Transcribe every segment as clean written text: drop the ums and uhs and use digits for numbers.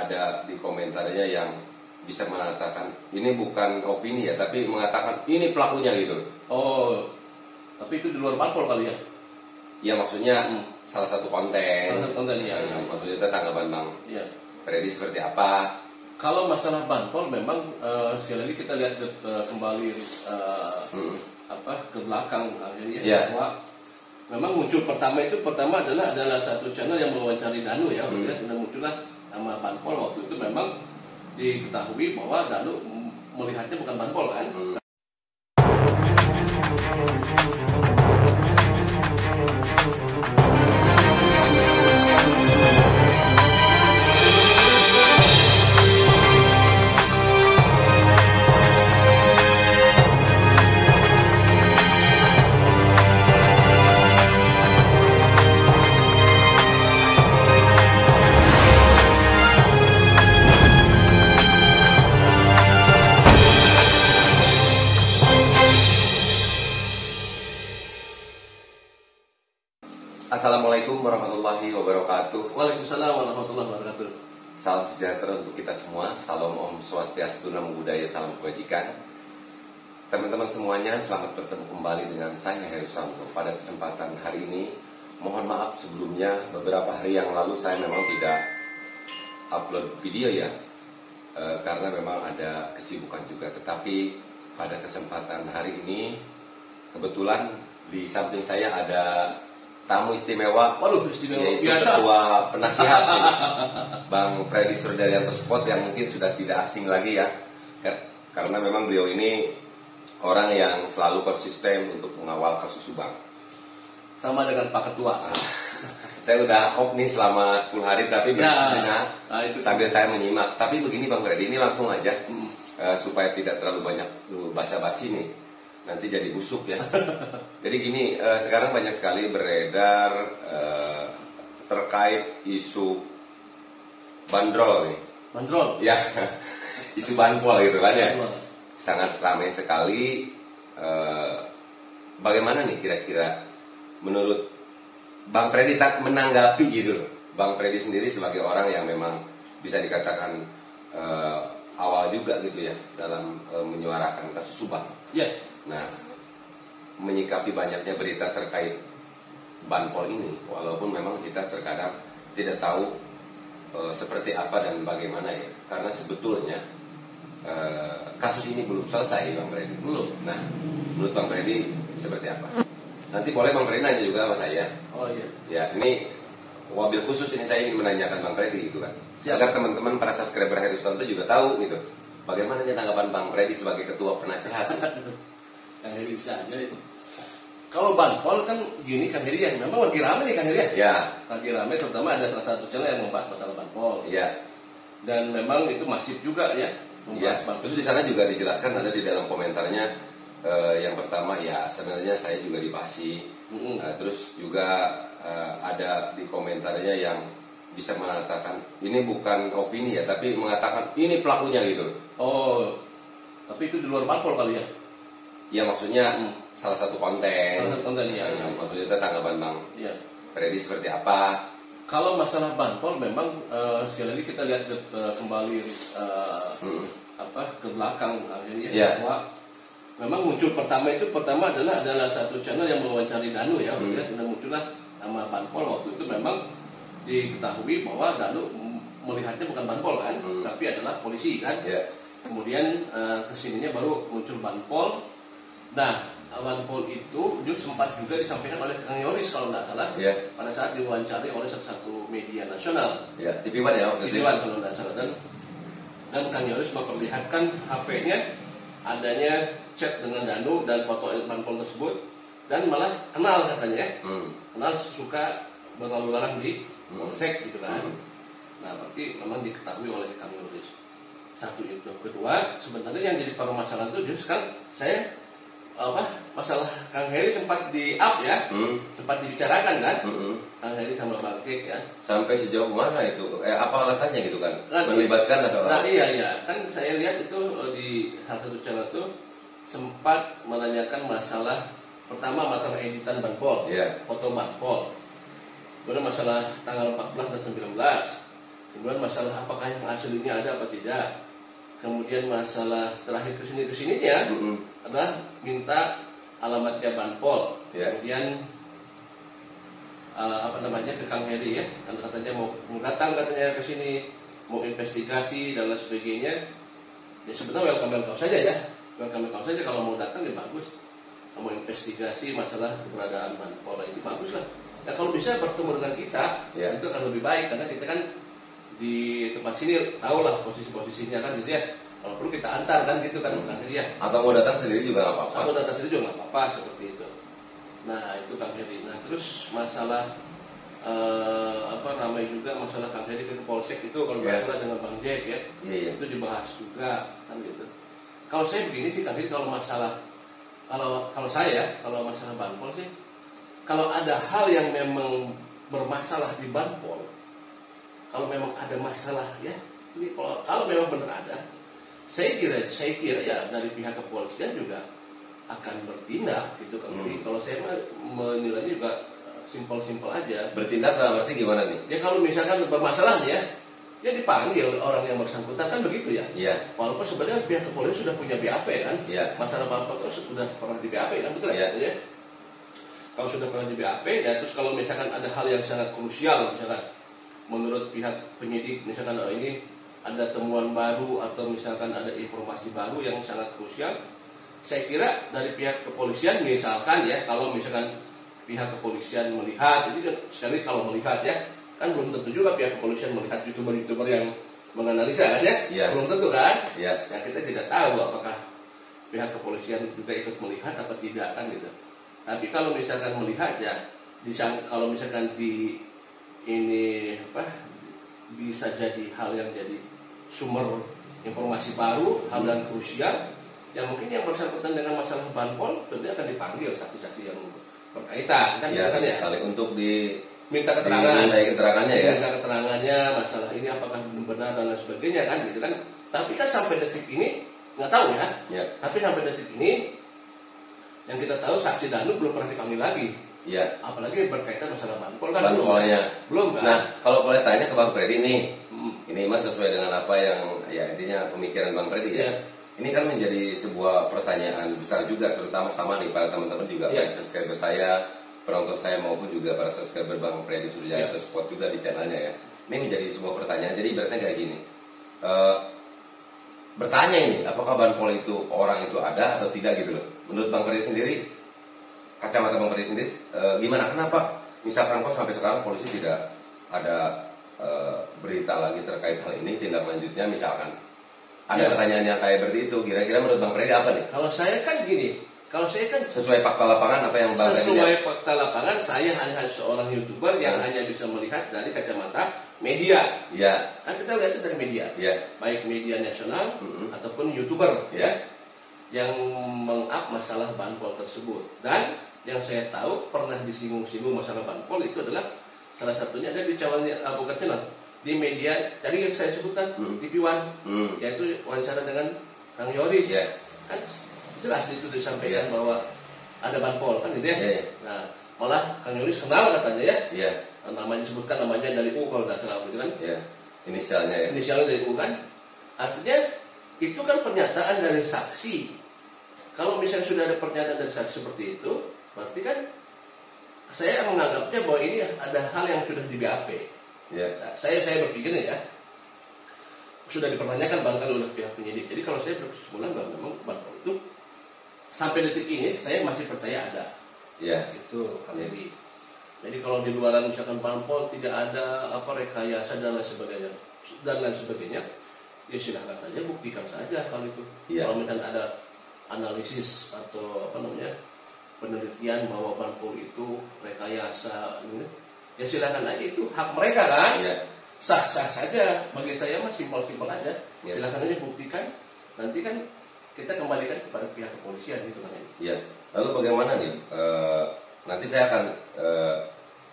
ada di komentarnya yang bisa mengatakan ini bukan opini ya, tapi mengatakan ini pelakunya gitu. Oh, tapi itu di luar parpol kali ya? Ya maksudnya salah satu konten. Salah satu konten ya. Maksudnya tanggapan Bang Ya. Freddy seperti apa? Kalau masalah banpol memang sekali lagi kita lihat kembali ke belakang akhirnya bahwa memang muncul pertama adalah satu channel yang mewawancari Danu ya, kemudian muncullah nama banpol. Waktu itu memang diketahui bahwa Danu melihatnya bukan banpol kan. Assalamualaikum warahmatullahi wabarakatuh. Waalaikumsalam warahmatullahi wabarakatuh. Salam sejahtera untuk kita semua. Salam Om Swastiastu, Namo Buddhaya, salam kebajikan. Teman-teman semuanya, selamat bertemu kembali dengan saya Heru Santo. Pada kesempatan hari ini, mohon maaf sebelumnya, beberapa hari yang lalu saya memang tidak upload video ya, karena memang ada kesibukan juga. Tetapi pada kesempatan hari ini, kebetulan di samping saya ada tamu istimewa. Waduh, istimewa yaitu biasa. Ketua Penasihat ini, Bang Freddy Surdaryanto Spot, yang mungkin sudah tidak asing lagi ya, karena memang beliau ini orang yang selalu konsisten untuk mengawal kasus Subang. Sama dengan Pak Ketua. Saya udah off nih selama 10 hari, tapi sambil saya menyimak. Tapi begini Bang Freddy, ini langsung aja supaya tidak terlalu banyak basa-basi nih, nanti jadi busuk ya. Jadi gini, sekarang banyak sekali beredar terkait isu bandrol nih. Bandrol? Ya, isu banpol gitu kan ya. Sangat ramai sekali. Bagaimana nih kira-kira menurut Bang Freddy menanggapi gitu? Bang Freddy sendiri sebagai orang yang memang bisa dikatakan awal juga gitu ya dalam menyuarakan kasus Subang. Ya. Nah, menyikapi banyaknya berita terkait banpol ini, walaupun memang kita terkadang tidak tahu seperti apa dan bagaimana ya, karena sebetulnya kasus ini belum selesai Bang Freddy. Belum. Nah, menurut Bang Freddy seperti apa? Nanti boleh Bang Freddy nanya juga sama saya. Oh iya. Ya, ini wabil khusus ini saya ingin menanyakan Bang Freddy gitu kan. Siap. Agar teman-teman para subscriber Heru Santo juga tahu gitu. Bagaimana nih tanggapan Bang Freddy sebagai ketua penasihat? Kang Heri bisa aja itu. Kalau banpol kan gini Kang Heri, yang memang lagi rame nih Kang Heri ya. Ya. Lagi rame, terutama ada salah satu channel yang membahas masalah banpol. Ya. Dan memang itu masif juga ya. Ya. Terus di sana juga dijelaskan, ada di dalam komentarnya yang pertama ya sebenarnya saya juga dibahasi. Terus juga ada di komentarnya yang bisa mengatakan ini bukan opini ya, tapi mengatakan ini pelakunya gitu. Oh, tapi itu di luar parpol kali ya? Ya maksudnya salah satu konten. Salah satu konten ya. Maksudnya tanggapan Bang Freddy seperti apa? Kalau masalah banpol memang sekali lagi kita lihat kembali ke belakang akhirnya bahwa memang muncul pertama adalah satu channel yang mewawancari Danu ya, kemudian muncullah nama banpol. Waktu itu memang diketahui bahwa Danu melihatnya bukan banpol kan, tapi adalah polisi kan. Kemudian kesininya baru muncul banpol. Nah, banpol itu sempat juga disampaikan oleh Kang Yoris kalau tidak salah, pada saat diwawancari oleh salah satu media nasional. TV One ya, TV One kalau tidak salah. Dan Kang Yoris memperlihatkan HP-nya adanya chat dengan Danu dan foto banpol tersebut, dan malah kenal katanya, kenal suka berlalu lalang di polsek gitu kan. Nah, berarti memang diketahui oleh Kang Yoris. Satu itu. Kedua, sebenarnya yang jadi permasalahan itu justru kan saya masalah Kang Heri sempat di-up ya, sempat dibicarakan kan, Kang Heri sama Bang Kek ya. Sampai sejauh mana itu? Apa alasannya gitu kan? Melibatkan atau apa? Nah iya, kan saya lihat itu di salah satu channel itu sempat menanyakan masalah, pertama masalah editan banpol, foto banpol. Kemudian masalah tanggal 14 dan 19. Kemudian masalah apakah yang aslinya ada apa tidak. Kemudian masalah terakhir kesininya adalah minta alamatnya Banpol. Kemudian ke Kang Heri ya, kan katanya mau datang katanya ke sini, mau investigasi dan lain sebagainya. Ya sebenarnya welcome saja ya, welcome saja kalau mau datang ya bagus. Mau investigasi masalah keberadaan Banpol itu bagus lah. Ya kalau bisa bertemu dengan kita, itu akan lebih baik karena kita kan di tempat sini tahu lah posisinya kan gitu ya. Kalau perlu kita antar kan gitu kan Kang Heri ya. Atau mau datang sendiri juga nggak apa-apa. Atau datang sendiri juga nggak apa-apa seperti itu. Nah itu Kang Heri. Nah terus masalah namanya juga masalah Kang Heri ke Polsek itu kalau masalah dengan Bang Jack ya, itu dibahas juga kan gitu. Kalau saya begini sih Kang Heri, kalau masalah kalau saya kalau masalah Banpol sih, kalau ada hal yang memang bermasalah di Banpol, kalau memang ada masalah ya, ini kalau memang benar ada, saya kira ya dari pihak kepolisian juga akan bertindak gitu kan. Kalau saya menilainya juga simpel-simpel aja. Bertindak dalam arti gimana nih? Ya kalau misalkan bermasalah ya dipanggil orang yang bersangkutan kan begitu ya. Iya. Walaupun sebenarnya pihak kepolisian sudah punya BAP kan. Iya. Masalah Banpol itu sudah pernah di BAP kan, betul ya? Ya. Kalau sudah pernah di BAP, dan terus kalau misalkan ada hal yang sangat krusial, misalkan menurut pihak penyidik, misalkan ini ada temuan baru atau misalkan ada informasi baru yang sangat krusial, saya kira dari pihak kepolisian misalkan ya, kalau misalkan pihak kepolisian melihat, itu kan sekali kalau melihat ya, kan belum tentu juga pihak kepolisian melihat youtuber yang menganalisa kan ya, belum tentu kan, ya kita tidak tahu apakah pihak kepolisian juga ikut melihat apa tidak kan gitu. Tapi kalau misalkan melihat ya, kalau misalkan ini bisa jadi hal yang jadi sumber informasi baru, hal yang krusial, yang mungkin yang bersangkutan dengan masalah Banpol tentunya akan dipanggil saksi-saksi yang berkaitan kan ya, kan ya. Sekali untuk minta keterangan, keterangannya ya. Minta keterangannya masalah ini apakah benar dan lain sebagainya kan gitu kan. Tapi kan sampai detik ini nggak tahu ya. Tapi sampai detik ini yang kita tahu saksi Danu belum pernah dipanggil lagi. Iya. Apalagi berkaitan masalah Banpol kan belum kan. Nah, kalau boleh tanya ke Bang Freddy nih, ini mas sesuai dengan apa yang ya intinya pemikiran Bang Freddy ya. Ini kan menjadi sebuah pertanyaan besar juga, terutama sama nih para teman-teman juga, baik subscriber saya, penonton saya maupun juga para subscriber Bang Freddy Suryadi atau support juga di channelnya ya. Ini menjadi sebuah pertanyaan. Jadi ibaratnya kayak gini. Bertanya ini, apakah Banpol itu orang itu ada atau tidak gitu loh. Menurut Bang Freddy sendiri, kacamata Bang Freddy sendiri, gimana? Kenapa misalkan kok sampai sekarang polisi tidak ada berita lagi terkait hal ini, tindak lanjutnya misalkan? Ada pertanyaan yang kayak seperti itu, kira-kira menurut Bang Freddy apa nih? Kalau saya kan gini, kalau saya kan sesuai fakta lapangan apa yang Bang Freddy sesuai fakta lapangan, saya hanya seorang YouTuber yang hanya bisa melihat dari kacamata media. Iya. Kan kita lihat itu dari media. Iya. Baik media nasional ataupun YouTuber yang meng-up masalah Banpol tersebut. Dan yang saya tahu pernah disinggung-singgung masalah Banpol itu adalah salah satunya ada di bukan channel, di media tadi yang saya sebutkan TV One, yaitu wawancara dengan Kang Yoris. Kan jelas itu disampaikan bahwa ada Banpol kan gitu ya. Nah, malah Kang Yoris kenal katanya ya. Namanya disebutkan namanya dari U kalau tidak salah gitu kan. Inisialnya dari U kan. Artinya itu kan pernyataan dari saksi. Kalau misalnya sudah ada pernyataan dari saksi seperti itu, berarti kan saya menganggapnya bahwa ini ada hal yang sudah di BAP. Saya berpikirnya ya, sudah dipertanyakan barangkali oleh pihak penyidik. Jadi kalau saya berkesimpulan bahwa memang Banpol itu sampai detik ini saya masih percaya ada. Itu kalau jadi kalau di luaran misalkan Banpol tidak ada rekayasa dan lain sebagainya, ya silahkan saja buktikan saja kalau itu. Kalau misalkan ada analisis atau penelitian bahwa Banpol itu rekayasa, ya silahkan aja, itu hak mereka kan. Sah-sah saja, bagi saya mah simpel-simpel aja. Silahkan aja buktikan, nanti kan kita kembalikan kepada pihak kepolisian gitu kan. Lalu bagaimana nih? Nanti saya akan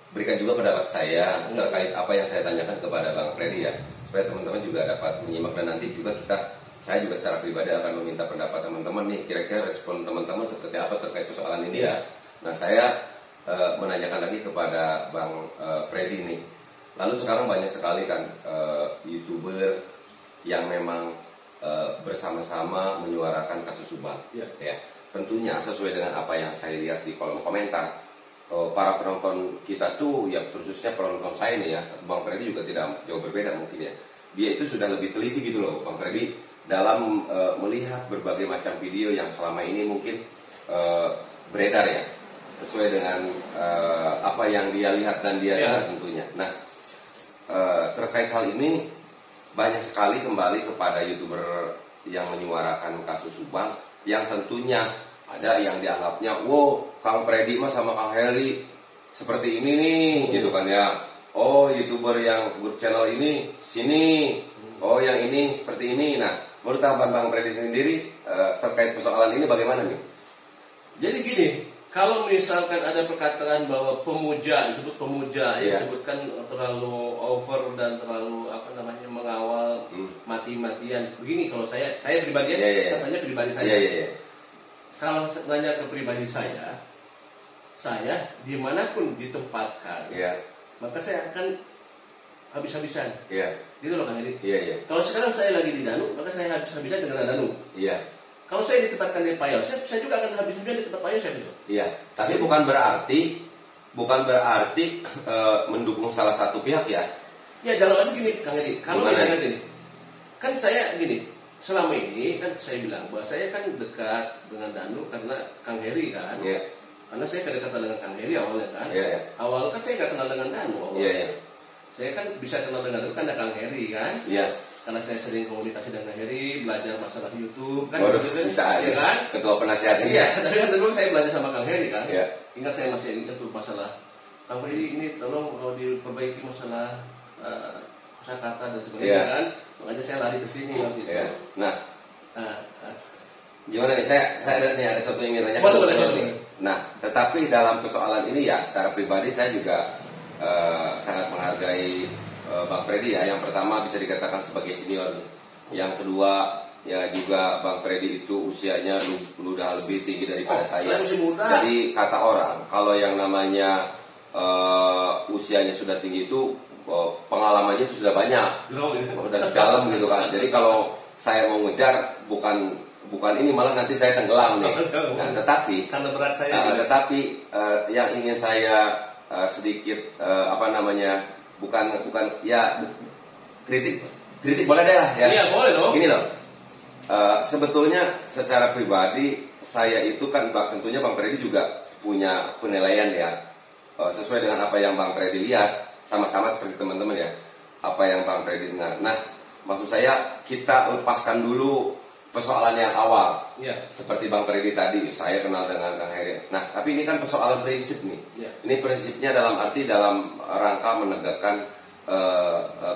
berikan juga pendapat saya terkait apa yang saya tanyakan kepada Bang Freddy ya, supaya teman-teman juga dapat menyimak, dan nanti juga saya juga secara pribadi akan meminta pendapat teman-teman nih, kira-kira respon teman-teman seperti apa terkait persoalan ini ya. Nah, saya menanyakan lagi kepada Bang Freddy nih, Lalu sekarang banyak sekali kan YouTuber yang memang bersama-sama menyuarakan kasus subang. Ya. Tentunya sesuai dengan apa yang saya lihat di kolom komentar, para penonton kita tuh, ya khususnya penonton saya nih ya, Bang Freddy juga tidak jauh berbeda mungkin ya. Dia itu sudah lebih teliti gitu loh, Bang Freddy, dalam melihat berbagai macam video yang selama ini mungkin beredar ya, sesuai dengan apa yang dia lihat dan dia dengar tentunya. Nah, terkait hal ini banyak sekali kembali kepada YouTuber yang menyuarakan kasus subang, yang tentunya ada yang dianggapnya, wow, Kang Freddy mah sama Kang Heri seperti ini nih, gitu kan ya. Oh, YouTuber yang grup channel ini sini, oh yang ini seperti ini. Nah, menurut Bang Freddy sendiri terkait persoalan ini bagaimana nih? Jadi gini, kalau misalkan ada perkataan bahwa pemuja, disebut pemuja, disebutkan terlalu over dan terlalu mengawal mati-matian. Begini, kalau saya pribadi katanya pribadi saya. Kalau nanya ke pribadi saya dimanapun ditempatkan, maka saya akan habis-habisan. Gitu loh Kang Edi. Kalau sekarang saya lagi di Danu, maka saya habis-habisan dengan Danu. Kalau saya ditempatkan di Pak Yosef, saya juga akan habis-habisan di tempat Pak Yosef itu. Tapi bukan berarti mendukung salah satu pihak ya. Ya jalan aja gini Kang Edi. Kalau misalnya gini, kan saya gini, selama ini kan saya bilang bahwa saya kan dekat dengan Danu karena Kang Heri kan. Karena saya kedekatan dengan Kang Heri awalnya kan. Awalnya kan saya nggak kenal dengan Danu awalnya. Saya kan bisa kenal dengan Danu karena Kang Heri kan. Karena saya sering komunikasi dengan Kang Heri, belajar masalah YouTube kan. Waduh, bisa ya kan? Ketua penasihat ini. Tapi kan dulu saya belajar sama Kang Heri kan. Ingat saya masih ingat tuh masalah Kang Heri ini tolong kalau diperbaiki masalah kosakata dan sebagainya kan. Makanya saya lari ke sini waktu itu. Nah, gimana nih? Saya lihat nih ada satu yang ingin tanya. Boleh. Nah, tetapi dalam persoalan ini ya secara pribadi saya juga sangat menghargai Bang Freddy ya. Yang pertama bisa dikatakan sebagai senior. Yang kedua ya juga Bang Freddy itu usianya udah lebih tinggi daripada saya. Jadi kata orang kalau yang namanya usianya sudah tinggi itu pengalamannya itu sudah banyak, udah dalam gitu kan. Jadi kalau saya mau ngejar bukan ini, malah nanti saya tenggelam nih. Nah, tetapi yang ingin saya sedikit bukan ya kritik boleh deh lah ya. Iya boleh dong. Gini loh, sebetulnya secara pribadi saya itu kan tentunya Bang Freddy juga punya penilaian ya, sesuai dengan apa yang Bang Freddy lihat. Sama-sama seperti teman-teman ya, apa yang Bang Freddy dengar. Nah, maksud saya kita lepaskan dulu persoalan yang awal. Seperti Bang Freddy tadi, saya kenal dengan Kang Heri. Nah, tapi ini kan persoalan prinsip nih. Ini prinsipnya dalam rangka menegakkan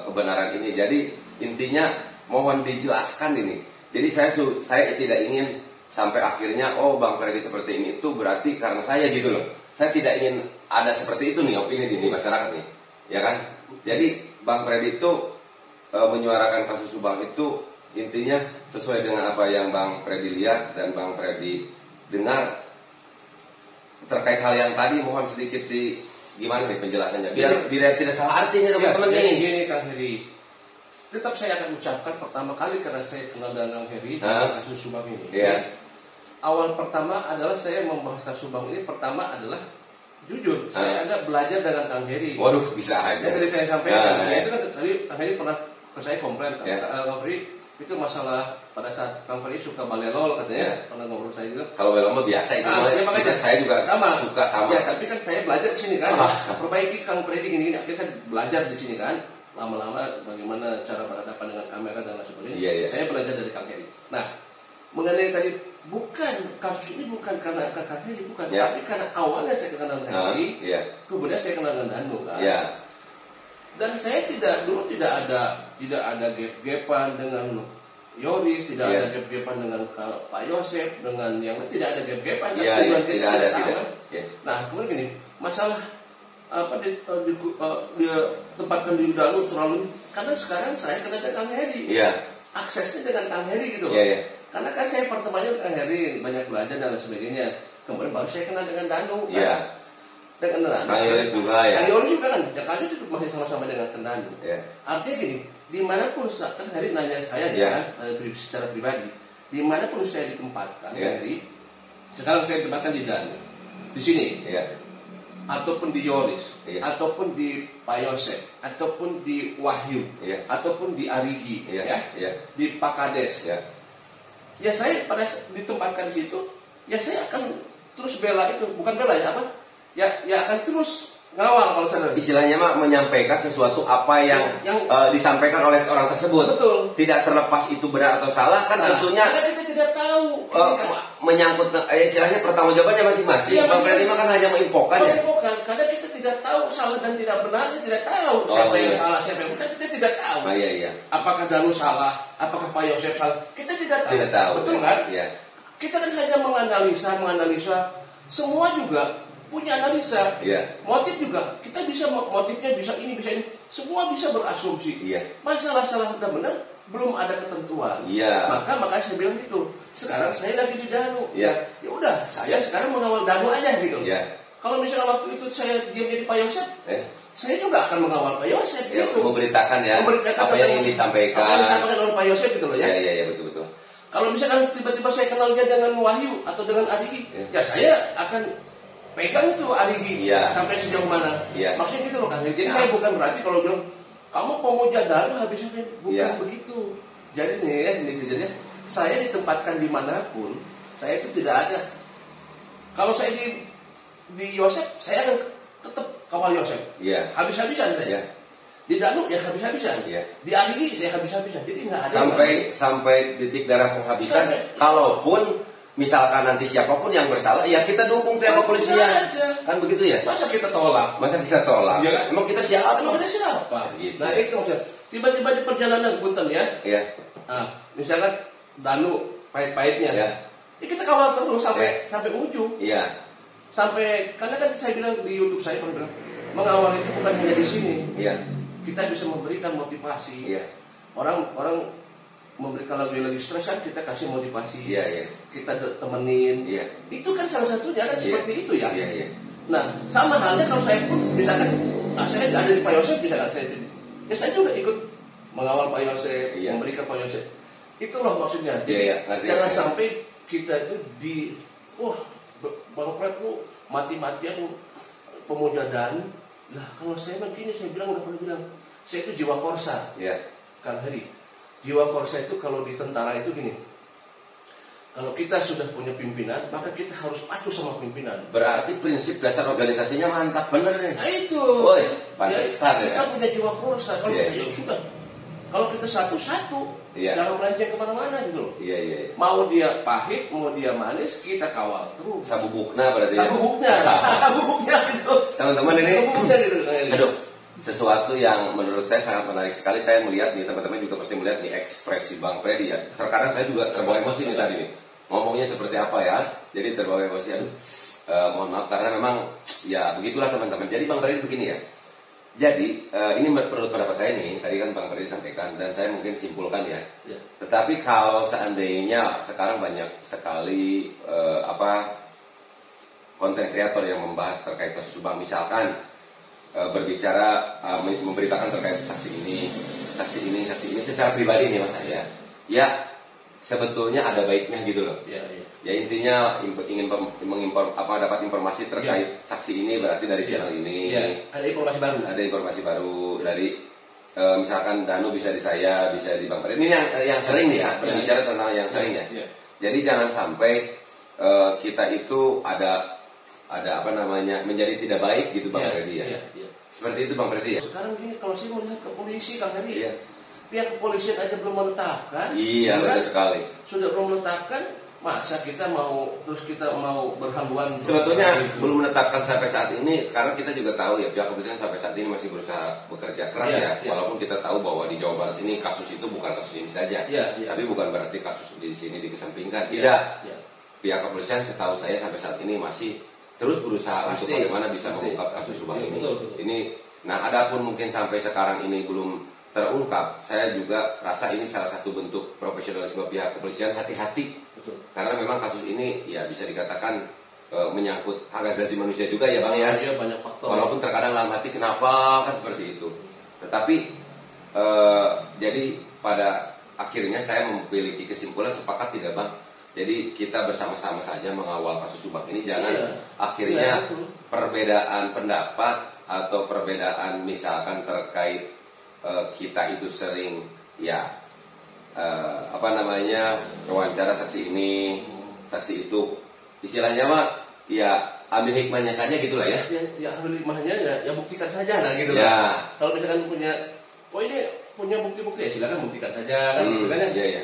kebenaran ini. Jadi intinya mohon dijelaskan ini. Jadi saya tidak ingin sampai akhirnya Bang Freddy seperti ini itu berarti karena saya gitu loh. Saya tidak ingin ada seperti itu nih opini di masyarakat nih. Ya kan? Jadi Bang Freddy itu menyuarakan kasus subang itu intinya sesuai dengan apa yang Bang Freddy lihat dan Bang Freddy dengar. Terkait hal yang tadi mohon sedikit gimana nih penjelasannya biar tidak salah artinya teman-teman nih. Gini Kang Heri, tetap saya akan ucapkan pertama kali karena saya kenal dengan Kang Heri kasus subang ini. Awal pertama adalah saya membahas kasus subang ini pertama adalah jujur, saya agak belajar dengan Kang Heri. Waduh, bisa aja. Tadi saya sampaikan, itu kan tadi Kang Heri pernah ke saya komplain, Kang Heri itu masalah pada saat Kang Heri suka balelol katanya, pernah ngobrol saya juga. Kalau balelol biasa itu, makanya saya juga suka sama. Ya, tapi kan saya belajar di sini kan, perbaiki Kang Freddy gini, akhirnya saya belajar di sini kan, lama-lama bagaimana cara berhadapan dengan kamera dan lain sebagainya. Saya belajar dari Kang Heri. Nah, mengenai tadi kasus ini bukan karena Kang Heri, tapi karena awalnya saya kenal dengan Heri, kemudian saya kenal dengan Danu kan. Dan saya dulu tidak ada gap-gapan dengan Yoris, tidak ada gap-gapan dengan Pak Yosef, dengan yang lain tidak ada gap-gapan. Tidak ada. Nah, kemudian gini, masalah dia tempatkan di Danu terlalu, karena sekarang saya kenal dengan Kang Heri. Aksesnya dengan Kang Heri gitu loh. Karena kan saya pertemuannya dengan Kang Heri, banyak belajar dan sebagainya. Kemudian baru saya kenal dengan Danu. dengan Kang Yoris juga ya. Kang Yoris juga kan, ya kami itu masih sama-sama dengan Danu. Ya. Artinya gini, dimanapun kan hari nanya saya secara pribadi, dimanapun saya ditempatkan, hari sekarang saya ditempatkan di Danu, di sini, ataupun di Yoris, ataupun di Pak Yosef, ataupun di Wahyu, ataupun di Arigi, di Pak Kades, ya saya pada ditempatkan di situ, ya saya akan terus bela itu, bukan bela ya apa? Ya akan terus ngawal kalau saya. Istilahnya mah menyampaikan sesuatu apa yang disampaikan oleh orang tersebut. Betul. Tidak terlepas itu benar atau salah kan tentunya. Karena kita tidak tahu. Menyangkut istilahnya pertanggungjawabannya masing-masing. Bang Freddy mah kan hanya menginfokan ya. Karena kita tidak tahu salah dan tidak benar, kita tidak tahu siapa yang salah, siapa yang benar, kita tidak tahu. Iya. Apakah Danu salah, apakah Pak Yosef salah, kita tidak tahu. Tidak tahu. Betul kan? Iya. Kita kan hanya menganalisa, semua juga punya analisa. Motif juga, kita bisa motifnya bisa ini, semua bisa berasumsi. Masalah salah dan benar belum ada ketentuan. Makanya saya bilang gitu. Sekarang saya lagi di Danu. Ya udah, saya sekarang mengawal Danu aja gitu. Kalau misalnya waktu itu saya diam jadi Pak Yosef, saya juga akan mengawal Pak Yosef gitu. Memberitakan apa yang ingin disampaikan. Apa yang disampaikan oleh Pak Yosef gitu loh ya. Iya, betul. Kalau misalkan tiba-tiba saya kenal dia dengan Wahyu atau dengan Arigi, ya saya akan pegang itu Arigi sampai sejauh mana. Maksudnya gitu loh kan. Jadi saya bukan berarti kalau bilang kamu pemuja Danu habisnya bukan begitu. Jadi nih, saya ditempatkan dimanapun, saya itu tidak ada. Kalau saya di Yosef, saya akan tetap kawal Yosef. Habis-habisan saya. Di Danu ya habis-habisan. Di Arigi saya habis-habisan. Jadi nggak ada. Sampai titik darah penghabisan. Kalaupun misalkan nanti siapapun yang bersalah, ya kita dukung pihak kepolisian. Kan begitu ya? Masa kita tolak? Ya, kan? Emang kita siapa? Gitu. Nah itu maksudnya. Tiba-tiba di perjalanan punten ya. Misalkan Danu pahit-pahitnya. Ya kita kawal terus sampai ujung. Sampai karena kan saya bilang di YouTube saya pernah bilang mengawal itu bukan hanya di sini. Kita bisa memberikan motivasi. Orang memberikan lagi stres kan kita kasih motivasi. Kita temenin. Itu kan salah satunya kan seperti itu ya. Nah sama halnya kalau saya pun misalkan saya ada di Pak Yosef misalkan saya juga ikut mengawal Pak Yosef, memberikan Pak Yosef. Itulah maksudnya. Jangan sampai kita itu Bang Fred lu mati-matian pemuja Danu. Lah kalau saya begini saya bilang udah pernah bilang saya itu jiwa korsa. Kang Heri, jiwa korsa itu kalau di tentara itu gini. Kalau kita sudah punya pimpinan, maka kita harus patuh sama pimpinan. Berarti prinsip dasar organisasinya mantap bener nih. Nah itu. Pantesan ya. Kita punya jiwa korsa. Kalau kita sudah. Kalau kita satu-satu, jangan melenceng kemana-mana gitu loh. Mau dia pahit, mau dia manis, kita kawal terus. Sabubukna berarti. Sabubuknya gitu. Teman-teman ini. Aduh, sesuatu yang menurut saya sangat menarik sekali. Saya melihat nih, teman-teman juga pasti melihat nih ekspresi Bang Freddy ya. Terkadang saya juga terbawa emosi nih tadi nih. Ngomongnya seperti apa ya? Jadi terbawa emosi. Mohon maaf karena memang ya begitulah teman-teman. Jadi Bang Freddy begini ya. Jadi ini menurut pendapat saya nih, tadi kan Bang Freddy sampaikan dan saya mungkin simpulkan ya. Tetapi kalau seandainya sekarang banyak sekali konten kreator yang membahas terkait kasus Subang, misalkan berbicara memberitakan terkait saksi ini secara pribadi nih Mas ya. Ya sebetulnya ada baiknya gitu loh. Ya intinya ingin dapat informasi terkait saksi ini berarti dari channel ini. Ada informasi baru. Dari misalkan Danu bisa di saya, bisa di Bang Freddy. Ini yang sering nih ya, berbicara tentang yang sering ya. Jadi jangan sampai kita itu ada menjadi tidak baik gitu Bang Freddy ya. Seperti itu Bang Freddy ya. Sekarang gini kalau saya melihat ke polisi Kang Heri pihak kepolisian aja belum menetapkan. Betul sekali. Sudah belum menetapkan, masa kita mau berhaluan? Sebetulnya belum menetapkan sampai saat ini karena kita juga tahu ya pihak kepolisian sampai saat ini masih berusaha bekerja keras walaupun kita tahu bahwa di Jawa Barat ini kasus itu bukan kasus ini saja. Tapi bukan berarti kasus di sini dikesampingkan. Tidak. Pihak kepolisian setahu saya sampai saat ini masih terus berusaha untuk bagaimana bisa mengungkap kasus Subang ini. Nah, adapun mungkin sampai sekarang ini belum terungkap, saya juga rasa ini salah satu bentuk profesionalisme pihak kepolisian. Hati-hati, karena memang kasus ini ya bisa dikatakan menyangkut hak asasi manusia juga ya Bang ya. Iya, banyak faktor. Walaupun terkadang dalam hati kenapa kan seperti itu. Tetapi jadi pada akhirnya saya memiliki kesimpulan sepakat tidak Bang. Jadi kita bersama-sama saja mengawal kasus Subak ini, jangan akhirnya perbedaan pendapat atau perbedaan misalkan terkait kita itu sering ya wawancara saksi ini, saksi itu, istilahnya mah ya ambil hikmahnya saja gitulah ya. Ya ambil hikmahnya ya buktikan saja lah gitu ya. Lah. Kalau misalkan ini punya bukti-bukti ya silakan buktikan saja kan gitu kan ya. Iya, iya.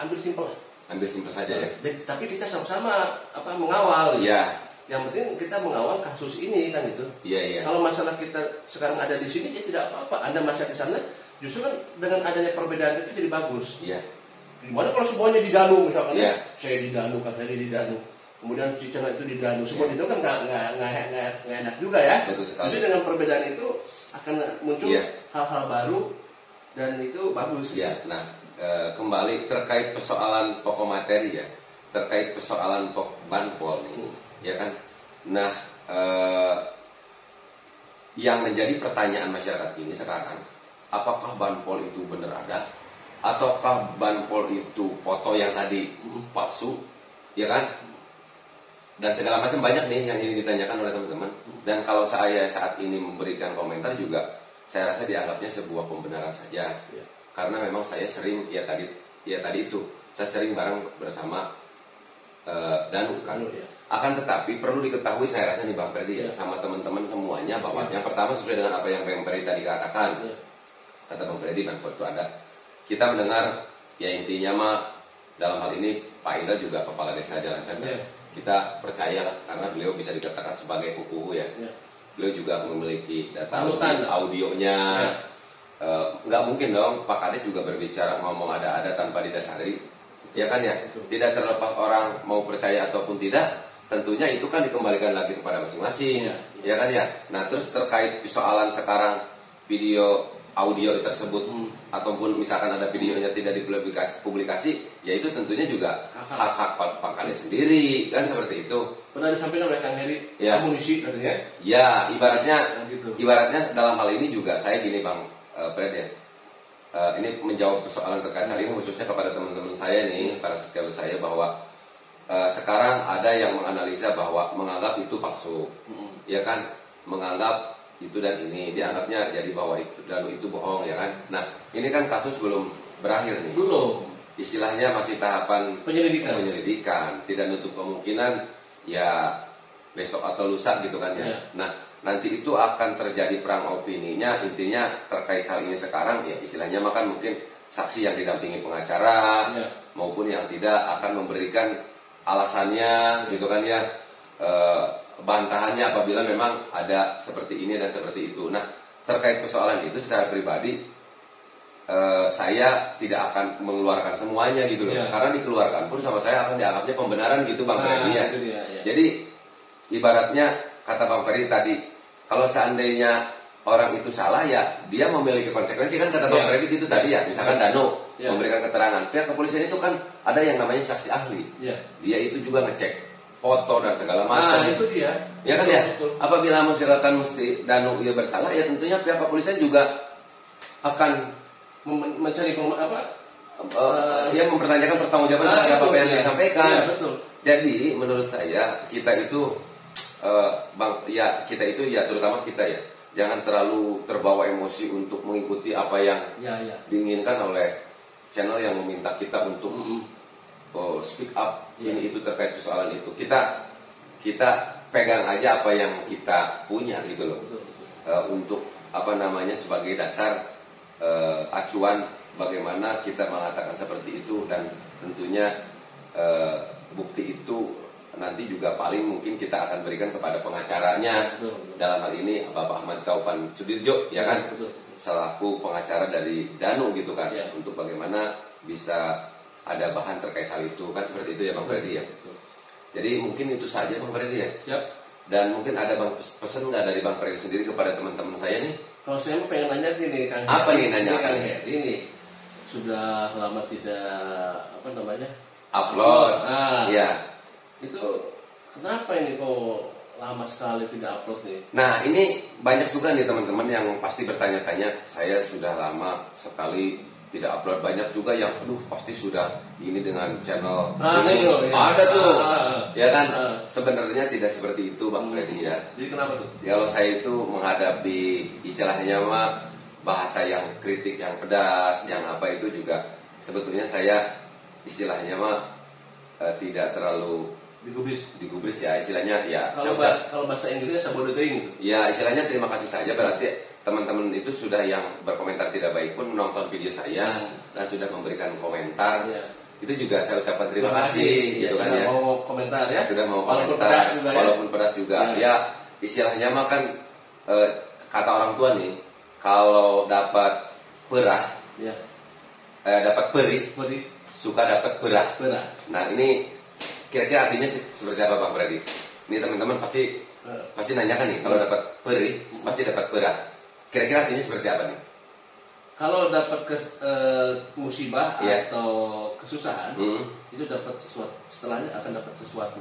Ambil simpel. Ambil simpel saja ya. Tapi kita sama-sama mengawal. Iya. Yang penting kita mengawal kasus ini kan itu. Iya, iya. Kalau masalah kita sekarang ada di sini ya tidak apa-apa. Anda masih di sana, justru kan dengan adanya perbedaan itu jadi bagus. Iya. Gimana kalau semuanya di Danu misalkan ya? Saya di Danu, Kak Heri di Danu. Kemudian Cicana itu di Danu, semua di Danu kan nggak enak juga ya. Betul sekali. Jadi dengan perbedaan itu akan muncul hal-hal baru dan itu bagus. Ya, nah kembali terkait persoalan pokok materi ya, terkait persoalan banpol ini, ya kan. Nah, yang menjadi pertanyaan masyarakat ini sekarang, apakah banpol itu benar ada, ataukah banpol itu foto yang tadi palsu, ya kan? Dan segala macam banyak nih yang ini ditanyakan oleh teman-teman. Dan kalau saya saat ini memberikan komentar juga, saya rasa dianggapnya sebuah pembenaran saja. Ya. Karena memang saya sering tadi itu saya sering bareng bersama Danu kan. Ya. Akan tetapi perlu diketahui saya rasa nih Bang Ferdi ya sama teman-teman semuanya bahwa yang pertama sesuai dengan apa yang Bang Ferdi tadi katakan. Ya. Kata Bang Ferdi banpol itu ada. Kita mendengar ya intinya mah dalam hal ini Pak Indra juga kepala desa Jalan Chandra. Ya. Kita percaya karena beliau bisa dikatakan sebagai kuku ya. Beliau juga memiliki data audionya. Nggak mungkin dong Pak Kades juga berbicara ngomong ada tanpa didasari, ya kan ya. Tidak terlepas orang mau percaya ataupun tidak, tentunya itu kan dikembalikan lagi kepada masing-masing, ya kan ya. Nah terus terkait persoalan sekarang video audio tersebut ataupun misalkan ada videonya tidak dipublikasi, ya itu tentunya juga hak Pak Kades sendiri kan seperti itu. Pernah disampaikan oleh Kang Heri amunisi katanya. Ya ibaratnya dalam hal ini juga saya gini Bang Fred ya. Ini menjawab persoalan terkait hal ini khususnya kepada teman-teman saya nih, para sejawat saya bahwa sekarang ada yang menganalisa bahwa menganggap itu palsu, ya kan, menganggap itu dan ini dianggapnya jadi bahwa itu dan itu bohong ya kan. Nah ini kan kasus belum berakhir nih. Belum. Istilahnya masih tahapan penyelidikan. Tidak nutup kemungkinan ya besok atau lusa gitu kan ya. Nah nanti itu akan terjadi perang opininya. Intinya terkait hal ini sekarang ya istilahnya makan mungkin saksi yang didampingi pengacara maupun yang tidak akan memberikan alasannya gitu kan ya. Bantahannya apabila memang ada seperti ini dan seperti itu. Nah terkait persoalan itu secara pribadi saya tidak akan mengeluarkan semuanya gitu loh. Karena dikeluarkan pun sama saya akan dianggapnya pembenaran gitu Bang Ferdi ya. Jadi ibaratnya kata Bang Ferdi tadi, kalau seandainya orang itu salah ya dia memiliki konsekuensi kan kata Bang Ferdi itu tadi ya. Misalkan Danu memberikan keterangan, pihak kepolisian itu kan ada yang namanya saksi ahli. Dia itu juga ngecek foto dan segala macam. Itu dia. Ya kan ya. Apabila masyarakat mesti Danu dia bersalah ya tentunya pihak kepolisian juga akan mencari mempertanyakan pertanggungjawaban terhadap apa yang disampaikan. Jadi menurut saya kita itu kita itu terutama kita ya jangan terlalu terbawa emosi untuk mengikuti apa yang diinginkan oleh channel yang meminta kita untuk speak up ini itu terkait persoalan itu. Kita pegang aja apa yang kita punya gitu loh. Untuk sebagai dasar acuan bagaimana kita mengatakan seperti itu dan tentunya bukti itu nanti juga paling mungkin kita akan berikan kepada pengacaranya. Dalam hal ini Bapak Ahmad Taufan Sudirjo ya kan, selaku pengacara dari Danu gitu kan, untuk bagaimana bisa ada bahan terkait hal itu kan seperti itu ya Bang Ferdi ya. Jadi mungkin itu saja Bang Ferdi ya. Siap. Dan mungkin ada pesan nggak dari Bang Ferdi sendiri kepada teman-teman saya nih? Kalau saya mau pengen nanya gini Kang. Apa nih nanya? Kang Heri ini sudah lama tidak upload. Ya. Itu kenapa ini kok lama sekali tidak upload nih? Nah, ini banyak juga nih teman-teman yang pasti bertanya-tanya, saya sudah lama sekali tidak upload. Banyak juga yang, aduh pasti sudah ini dengan channel ini. Ya. Ada tuh, ya kan? Sebenarnya tidak seperti itu Bang Freddy ya. Jadi kenapa tuh? Kalau saya itu menghadapi istilahnya mah bahasa yang kritik, yang pedas, yang apa itu juga sebetulnya saya istilahnya mah tidak terlalu digubris ya, istilahnya ya. Kalau bahasa Inggrisnya sabodoing gitu. Ya, istilahnya terima kasih saja, berarti teman-teman itu sudah yang berkomentar tidak baik pun menonton video saya dan sudah memberikan komentar. Itu juga saya ucapkan terima kasih gitu kan ya. Mau komentar ya. Sudah mau komentar walaupun pedas juga. Ya, istilahnya mah kan kata orang tua nih, kalau dapat perah dapat perih, suka dapat berah. Nah, ini kira-kira artinya seperti apa Bang Freddy? Ini teman-teman pasti nanyakan nih, kalau dapat perih pasti dapat berah. Kira-kira artinya seperti apa nih? Kalau dapat musibah atau kesusahan, itu dapat sesuatu, setelahnya akan dapat sesuatu.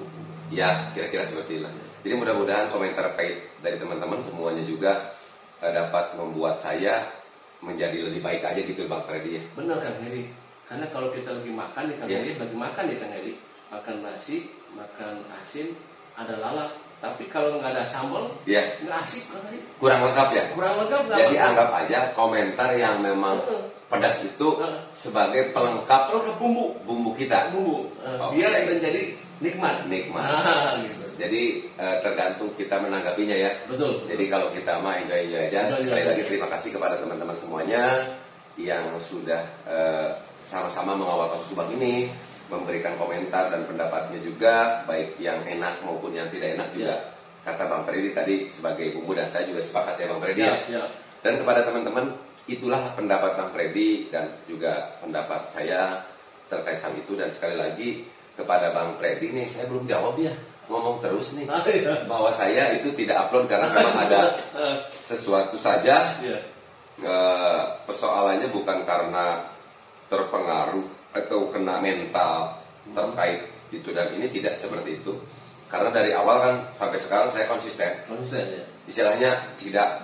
Ya, kira-kira seperti itu. Jadi mudah-mudahan komentar baik dari teman-teman semuanya juga dapat membuat saya menjadi lebih baik aja gitu Bang Freddy ya. Benar Kang Heri. Karena kalau kita lagi makan nih Kang Heri, lagi makan nih Kang Heri, makan nasi, makan asin, ada lalap. Tapi kalau nggak ada sambal, nggak asik Kang Heri. Kurang lengkap ya? Kurang lengkap. Jadi anggap aja komentar yang memang pedas itu sebagai pelengkap bumbu kita. Biar menjadi nikmat. Gitu. Jadi tergantung kita menanggapinya ya. Betul. Jadi kalau kita mah enjoy aja. Sekali lagi terima kasih kepada teman-teman semuanya yang sudah sama-sama mengawal kasus Subang ini, memberikan komentar dan pendapatnya juga, baik yang enak maupun yang tidak enak juga. Kata Bang Freddy tadi sebagai bumbu, dan saya juga sepakat ya Bang Freddy ya. Dan kepada teman-teman, itulah pendapat Bang Freddy dan juga pendapat saya terkait hal itu. Dan sekali lagi kepada Bang Freddy nih, saya belum jawab ya, ngomong terus nih bahwa saya itu tidak upload karena memang ada sesuatu saja. Persoalannya bukan karena terpengaruh atau kena mental terkait itu, dan ini tidak seperti itu. Karena dari awal kan sampai sekarang saya konsisten ya. Istilahnya tidak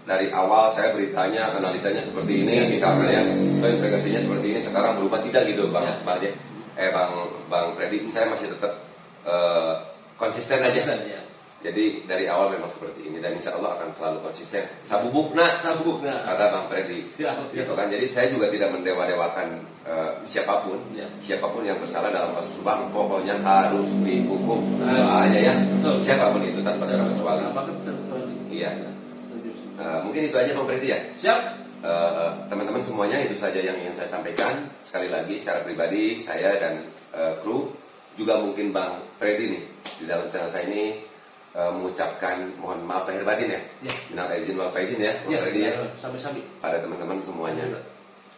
dari awal saya beritanya, analisanya seperti ini, misalnya ya, atau investigasinya seperti ini, sekarang berubah, tidak gitu Bang Bang Freddy. Saya masih tetap konsisten aja. Jadi dari awal memang seperti ini, dan insya Allah akan selalu konsisten. Sabubukna kata Bang Freddy. Gitu kan. Jadi saya juga tidak mendewa-dewakan siapapun yang bersalah dalam kasus Subang, pokoknya harus dihukum aja ya. Siapapun itu tanpa terkecuali. Iya. Mungkin itu aja Bang Freddy ya. Siap. Teman-teman semuanya, itu saja yang ingin saya sampaikan. Sekali lagi secara pribadi saya dan kru, juga mungkin Bang Freddy nih di dalam channel saya ini mengucapkan mohon maaf lahir batin ya. Minal aizin wal faizin ya Bang Freddy ya. Sampai-sampai pada teman-teman semuanya.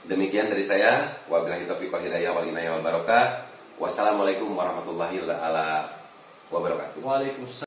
Demikian dari saya. Wabillahi taufiq wal hidayah wal inayah wal barakah. Wassalamualaikum warahmatullahi wabarakatuh. Waalaikumsalam.